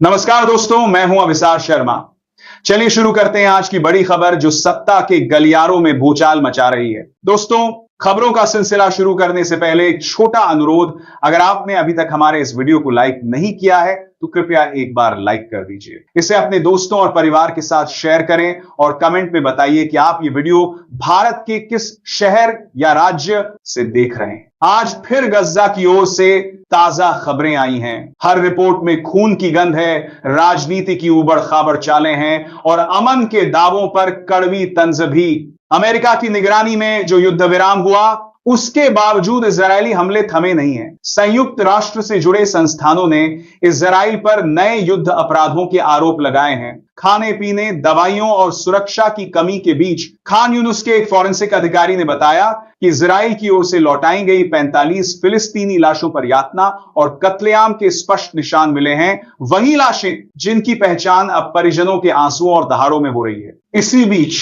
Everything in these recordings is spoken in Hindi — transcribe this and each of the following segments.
नमस्कार दोस्तों, मैं हूं अविसार शर्मा। चलिए शुरू करते हैं आज की बड़ी खबर जो सत्ता के गलियारों में भूचाल मचा रही है। दोस्तों, खबरों का सिलसिला शुरू करने से पहले एक छोटा अनुरोध, अगर आपने अभी तक हमारे इस वीडियो को लाइक नहीं किया है तो कृपया एक बार लाइक कर दीजिए। इसे अपने दोस्तों और परिवार के साथ शेयर करें और कमेंट में बताइए कि आप ये वीडियो भारत के किस शहर या राज्य से देख रहे हैं। आज फिर गज्जा की ओर से ताजा खबरें आई हैं। हर रिपोर्ट में खून की गंध है, राजनीति की उबड़ खाबड़ चालें हैं और अमन के दावों पर कड़वी तंज भी। अमेरिका की निगरानी में जो युद्ध विराम हुआ, उसके बावजूद इजरायली हमले थमे नहीं हैं। संयुक्त राष्ट्र से जुड़े संस्थानों ने इजराइल पर नए युद्ध अपराधों के आरोप लगाए हैं। खाने पीने, दवाइयों और सुरक्षा की कमी के बीच खान यूनुस के एक फॉरेंसिक अधिकारी ने बताया कि इजराइल की ओर से लौटाई गई 45 फिलिस्तीनी लाशों पर यातना और कत्लेआम के स्पष्ट निशान मिले हैं, वही लाशें जिनकी पहचान अब परिजनों के आंसुओं और दहाड़ों में हो रही है। इसी बीच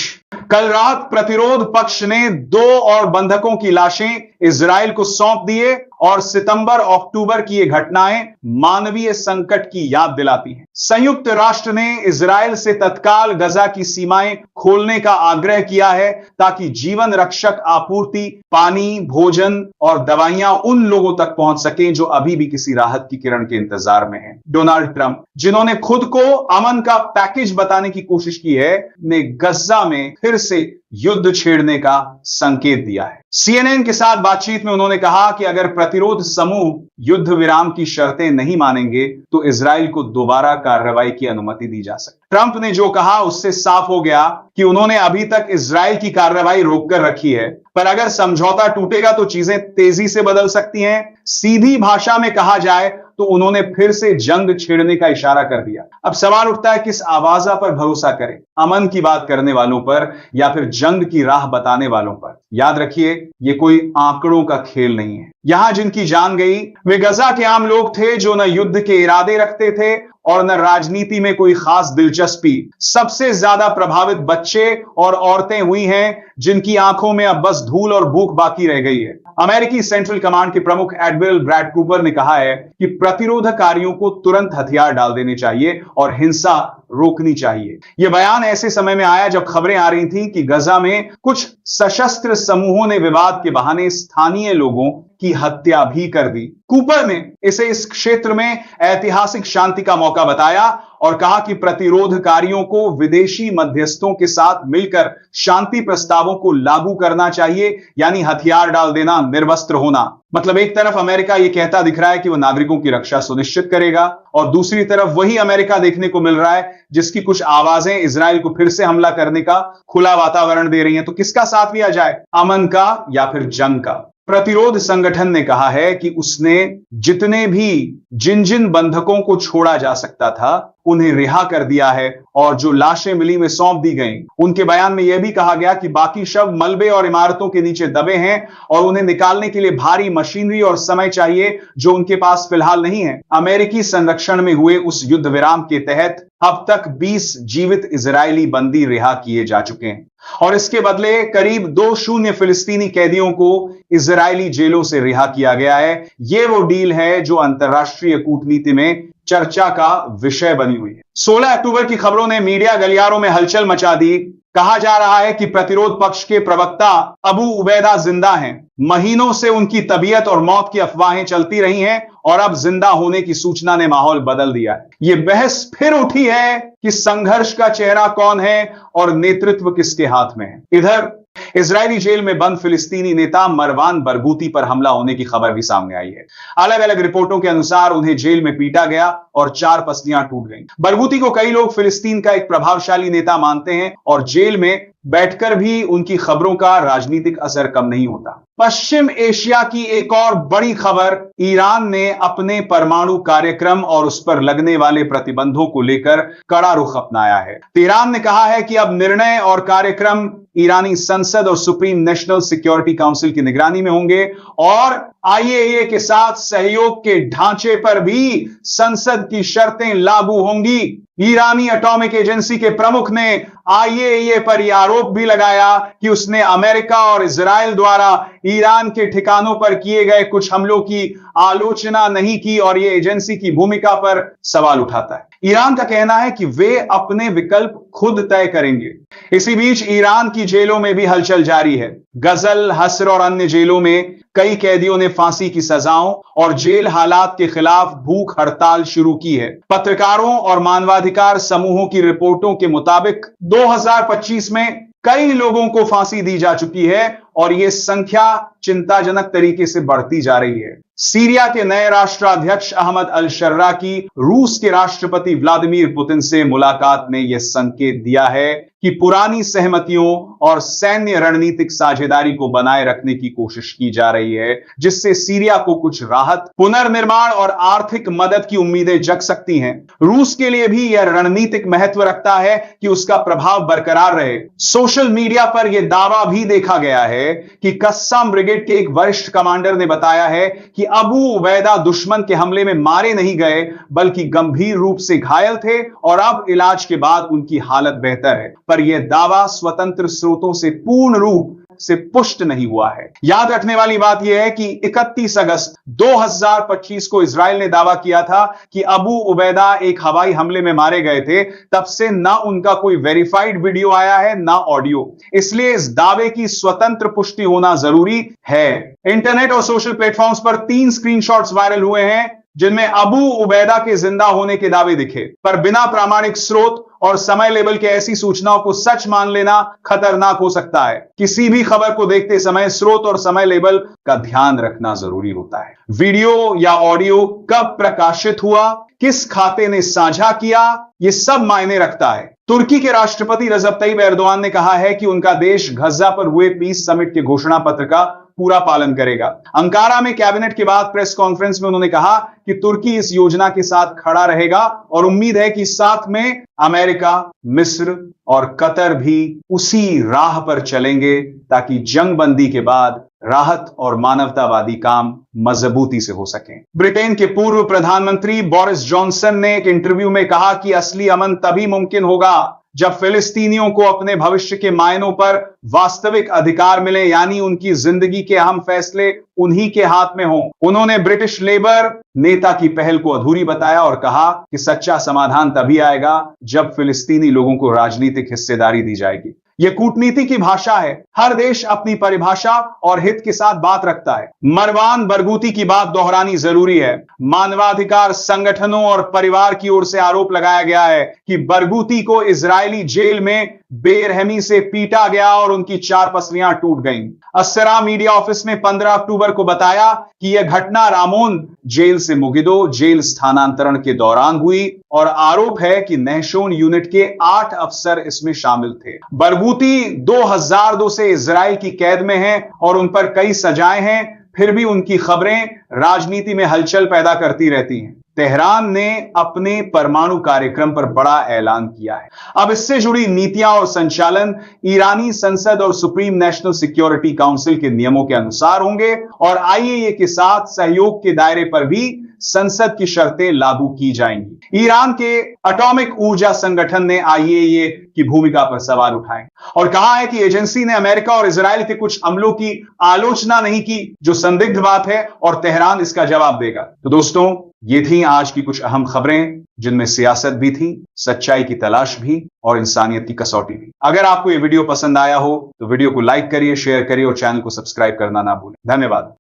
कल रात प्रतिरोध पक्ष ने 2 और बंधकों की लाशें इजराइल को सौंप दिए और सितंबर अक्टूबर की ये घटनाएं मानवीय संकट की याद दिलाती हैं। संयुक्त राष्ट्र ने इजराइल से तत्काल गजा की सीमाएं खोलने का आग्रह किया है ताकि जीवन रक्षक आपूर्ति, पानी, भोजन और दवाइयां उन लोगों तक पहुंच सकें जो अभी भी किसी राहत की किरण के इंतजार में हैं। डोनाल्ड ट्रंप, जिन्होंने खुद को अमन का पैकेज बताने की कोशिश की है, ने गजा में फिर से युद्ध छेड़ने का संकेत दिया है। CNN के साथ बातचीत में उन्होंने कहा कि अगर प्रतिरोध समूह युद्ध विराम की शर्तें नहीं मानेंगे तो इजराइल को दोबारा कार्रवाई की अनुमति दी जा सकती। ट्रंप ने जो कहा उससे साफ हो गया कि उन्होंने अभी तक इजराइल की कार्रवाई रोककर रखी है, पर अगर समझौता टूटेगा तो चीजें तेजी से बदल सकती हैं। सीधी भाषा में कहा जाए तो उन्होंने फिर से जंग छेड़ने का इशारा कर दिया। अब सवाल उठता है, किस आवाजा पर भरोसा करें, अमन की बात करने वालों पर या फिर जंग की राह बताने वालों पर? याद रखिए, ये कोई आंकड़ों का खेल नहीं है। यहां जिनकी जान गई वे गजा के आम लोग थे जो न युद्ध के इरादे रखते थे और न राजनीति में कोई खास दिलचस्पी। सबसे ज्यादा प्रभावित बच्चे और औरतें हुई हैं जिनकी आंखों में अब बस धूल और भूख बाकी रह गई है। अमेरिकी सेंट्रल कमांड के प्रमुख एडमिरल ब्रैड कूपर ने कहा है कि प्रतिरोधकारियों को तुरंत हथियार डाल देने चाहिए और हिंसा रोकनी चाहिए। यह बयान ऐसे समय में आया जब खबरें आ रही थी कि गजा में कुछ सशस्त्र समूहों ने विवाद के बहाने स्थानीय लोगों की हत्या भी कर दी। कूपर ने इसे इस क्षेत्र में ऐतिहासिक शांति का मौका बताया और कहा कि प्रतिरोधकारियों को विदेशी मध्यस्थों के साथ मिलकर शांति प्रस्तावों को लागू करना चाहिए, यानी हथियार डाल देना, निर्वस्त्र होना। मतलब एक तरफ अमेरिका यह कहता दिख रहा है कि वह नागरिकों की रक्षा सुनिश्चित करेगा और दूसरी तरफ वही अमेरिका देखने को मिल रहा है जिसकी कुछ आवाजें इजराइल को फिर से हमला करने का खुला वातावरण दे रही हैं। तो किसका साथ लिया जाए, अमन का या फिर जंग का? प्रतिरोध संगठन ने कहा है कि उसने जिन जिन बंधकों को छोड़ा जा सकता था उन्हें रिहा कर दिया है और जो लाशें मिली में सौंप दी गईं। उनके बयान में यह भी कहा गया कि बाकी शव मलबे और इमारतों के नीचे दबे हैं और उन्हें निकालने के लिए भारी मशीनरी और समय चाहिए जो उनके पास फिलहाल नहीं है। अमेरिकी संरक्षण में हुए उस युद्ध विराम के तहत अब तक 20 जीवित इजरायली बंदी रिहा किए जा चुके हैं और इसके बदले करीब 2 फिलिस्तीनी कैदियों को इजरायली जेलों से रिहा किया गया है। यह वो डील है जो अंतर्राष्ट्रीय कूटनीति में चर्चा का विषय बनी हुई है। 16 अक्टूबर की खबरों ने मीडिया गलियारों में हलचल मचा दी। कहा जा रहा है कि प्रतिरोध पक्ष के प्रवक्ता अबू उबैदा जिंदा हैं। महीनों से उनकी तबीयत और मौत की अफवाहें चलती रही हैं और अब जिंदा होने की सूचना ने माहौल बदल दिया है। यह बहस फिर उठी है कि संघर्ष का चेहरा कौन है और नेतृत्व किसके हाथ में है। इधर इजरायली जेल में बंद फिलिस्तीनी नेता मरवान बरगूती पर हमला होने की खबर भी सामने आई है। अलग अलग रिपोर्टों के अनुसार उन्हें जेल में पीटा गया और 4 पसलियां टूट गईं। बरगूती को कई लोग फिलिस्तीन का एक प्रभावशाली नेता मानते हैं और जेल में बैठकर भी उनकी खबरों का राजनीतिक असर कम नहीं होता। पश्चिम एशिया की एक और बड़ी खबर, ईरान ने अपने परमाणु कार्यक्रम और उस पर लगने वाले प्रतिबंधों को लेकर कड़ा रुख अपनाया है। तेहरान ने कहा है कि अब निर्णय और कार्यक्रम ईरानी संसद और सुप्रीम नेशनल सिक्योरिटी काउंसिल की निगरानी में होंगे और IAEA के साथ सहयोग के ढांचे पर भी संसद की शर्तें लागू होंगी। ईरानी एटॉमिक एजेंसी के प्रमुख ने आईएईए पर यह आरोप भी लगाया कि उसने अमेरिका और इजराइल द्वारा ईरान के ठिकानों पर किए गए कुछ हमलों की आलोचना नहीं की और यह एजेंसी की भूमिका पर सवाल उठाता है। ईरान का कहना है कि वे अपने विकल्प खुद तय करेंगे। इसी बीच ईरान की जेलों में भी हलचल जारी है। गजल, हस्र और अन्य जेलों में कई कैदियों ने फांसी की सजाओं और जेल हालात के खिलाफ भूख हड़ताल शुरू की है। पत्रकारों और मानवाधिकार समूहों की रिपोर्टों के मुताबिक 2025 में कई लोगों को फांसी दी जा चुकी है और यह संख्या चिंताजनक तरीके से बढ़ती जा रही है। सीरिया के नए राष्ट्राध्यक्ष अहमद अल शर्रा की रूस के राष्ट्रपति व्लादिमीर पुतिन से मुलाकात ने यह संकेत दिया है कि पुरानी सहमतियों और सैन्य रणनीतिक साझेदारी को बनाए रखने की कोशिश की जा रही है, जिससे सीरिया को कुछ राहत, पुनर्निर्माण और आर्थिक मदद की उम्मीदें जग सकती हैं। रूस के लिए भी यह रणनीतिक महत्व रखता है कि उसका प्रभाव बरकरार रहे। सोशल मीडिया पर यह दावा भी देखा गया है कि कस्साम ब्रिगेड के एक वरिष्ठ कमांडर ने बताया है कि अबू उबैदा दुश्मन के हमले में मारे नहीं गए बल्कि गंभीर रूप से घायल थे और अब इलाज के बाद उनकी हालत बेहतर है, पर यह दावा स्वतंत्र स्रोतों से पूर्ण रूप से पुष्ट नहीं हुआ है। याद रखने वाली बात यह है कि 31 अगस्त 2025 को इजराइल ने दावा किया था कि अबू उबैदा एक हवाई हमले में मारे गए थे। तब से ना उनका कोई वेरीफाइड वीडियो आया है ना ऑडियो, इसलिए इस दावे की स्वतंत्र पुष्टि होना जरूरी है। इंटरनेट और सोशल प्लेटफॉर्म्स पर 3 स्क्रीनशॉट्स वायरल हुए हैं जिनमें अबू उबैदा के जिंदा होने के दावे दिखे, पर बिना प्रामाणिक स्रोत और समय लेबल के ऐसी सूचनाओं को सच मान लेना खतरनाक हो सकता है। किसी भी खबर को देखते समय स्रोत और समय लेबल का ध्यान रखना जरूरी होता है। वीडियो या ऑडियो कब प्रकाशित हुआ, किस खाते ने साझा किया, यह सब मायने रखता है। तुर्की के राष्ट्रपति रजब तैयब एर्दोआन ने कहा है कि उनका देश गजा पर हुए पीस समिट के घोषणा पत्र का पूरा पालन करेगा। अंकारा में कैबिनेट के बाद प्रेस कॉन्फ्रेंस में उन्होंने कहा कि तुर्की इस योजना के साथ खड़ा रहेगा और उम्मीद है कि साथ में अमेरिका, मिस्र और कतर भी उसी राह पर चलेंगे ताकि जंगबंदी के बाद राहत और मानवतावादी काम मजबूती से हो सकें। ब्रिटेन के पूर्व प्रधानमंत्री बोरिस जॉनसन ने एक इंटरव्यू में कहा कि असली अमन तभी मुमकिन होगा जब फिलिस्तीनियों को अपने भविष्य के मायनों पर वास्तविक अधिकार मिले, यानी उनकी जिंदगी के अहम फैसले उन्हीं के हाथ में हों। उन्होंने ब्रिटिश लेबर नेता की पहल को अधूरी बताया और कहा कि सच्चा समाधान तभी आएगा जब फिलिस्तीनी लोगों को राजनीतिक हिस्सेदारी दी जाएगी। यह कूटनीति की भाषा है। हर देश अपनी परिभाषा और हित के साथ बात रखता है। मरवान बरगूती की बात दोहरानी जरूरी है। मानवाधिकार संगठनों और परिवार की ओर से आरोप लगाया गया है कि बरगूती को इजरायली जेल में बेरहमी से पीटा गया और उनकी 4 पसलियां टूट गईं। अस्सरा मीडिया ऑफिस ने 15 अक्टूबर को बताया कि यह घटना रामोन जेल से मुगिदो जेल स्थानांतरण के दौरान हुई और आरोप है कि नहशोन यूनिट के 8 अफसर इसमें शामिल थे। बरगूती 2002 से इजराइल की कैद में हैं और उन पर कई सजाएं हैं, फिर भी उनकी खबरें राजनीति में हलचल पैदा करती रहती हैं। तेहरान ने अपने परमाणु कार्यक्रम पर बड़ा ऐलान किया है। अब इससे जुड़ी नीतियां और संचालन ईरानी संसद और सुप्रीम नेशनल सिक्योरिटी काउंसिल के नियमों के अनुसार होंगे और आईएईए के साथ सहयोग के दायरे पर भी संसद की शर्तें लागू की जाएंगी। ईरान के एटॉमिक ऊर्जा संगठन ने आईएईए की भूमिका पर सवाल उठाए और कहा है कि एजेंसी ने अमेरिका और इजराइल के कुछ हमलों की आलोचना नहीं की, जो संदिग्ध बात है और तेहरान इसका जवाब देगा। तो दोस्तों, ये थी आज की कुछ अहम खबरें जिनमें सियासत भी थी, सच्चाई की तलाश भी और इंसानियत की कसौटी भी। अगर आपको ये वीडियो पसंद आया हो तो वीडियो को लाइक करिए, शेयर करिए और चैनल को सब्सक्राइब करना ना भूलें। धन्यवाद।